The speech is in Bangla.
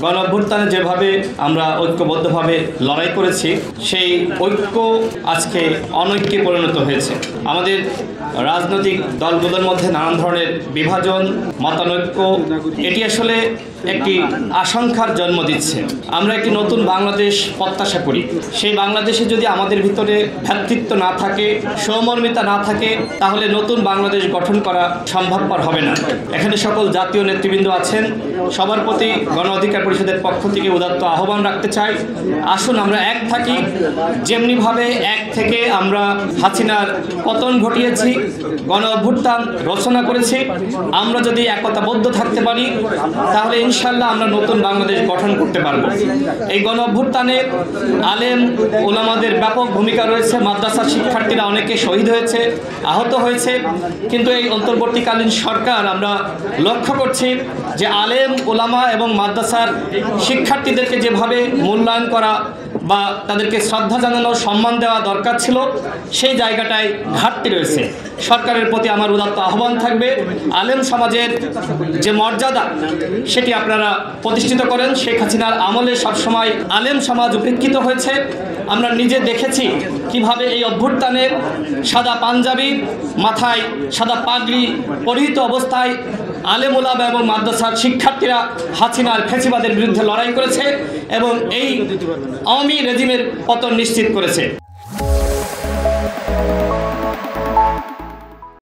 গণ অভ্যুত্থানে যেভাবে আমরা ঐক্যবদ্ধভাবে লড়াই করেছি সেই ঐক্য আজকে অনৈক্যে পরিণত হয়েছে। আমাদের রাজনৈতিক দলগুলোর মধ্যে নানান ধরনের বিভাজন, মতানৈক্য, এটি আসলে একটি আশঙ্কার জন্ম দিচ্ছে। আমরা একটি নতুন বাংলাদেশ প্রত্যাশা করি। সেই বাংলাদেশে যদি আমাদের ভিতরে ভ্রাতৃত্ব না থাকে, সহমর্মিতা না থাকে, তাহলে নতুন বাংলাদেশ গঠন করা সম্ভবপর হবে না। এখানে সকল জাতীয় নেতৃবৃন্দ আছেন, সবার প্রতি গণ অধিকার পরিষদের পক্ষ থেকে উদাত্ত আহ্বান রাখতে চাই, আসুন আমরা এক থাকি। যেমনিভাবে এক থেকে আমরা হাসিনার পতন ঘটিয়েছি, গণ অভ্যুত্থান রচনা করেছি, আমরা যদি একতাবদ্ধ থাকতে পারি তাহলে ইনশাল্লাহ আমরা নতুন বাংলাদেশ গঠন করতে পারব। এই গণ অভ্যুত্থানে আলেম ওলামাদের ব্যাপক ভূমিকা রয়েছে। মাদ্রাসার শিক্ষার্থীরা অনেকে শহীদ হয়েছে, আহত হয়েছে, কিন্তু এই অন্তর্বর্তীকালীন সরকার আমরা লক্ষ্য করছি যে আলেম ওলামা এবং মাদ্রাসার শিক্ষার্থীদেরকে যেভাবে মূল্যায়ন করা বা তাদেরকে শ্রদ্ধা জানানো, সম্মান দেওয়া দরকার ছিল, সেই জায়গাটায় ঘাটতি রয়েছে। সরকারের প্রতি আমার উদাত্ত আহ্বান থাকবে, আলেম সমাজের যে মর্যাদা সেটি আপনারা প্রতিষ্ঠিত করেন। শেখ হাসিনার আমলে সবসময় আলেম সমাজ উপেক্ষিত হয়েছে। আমরা নিজে দেখেছি কিভাবে এই অভ্যুত্থানে সাদা পাঞ্জাবি, মাথায় সাদা পাগড়ি পরিহিত অবস্থায় আলেম ওলামা এবং মাদ্রাসার শিক্ষার্থীরা হাসিনার ফ্যাসিবাদের বিরুদ্ধে লড়াই করেছে এবং এই আওয়ামী রেজিমের পতন নিশ্চিত করেছে।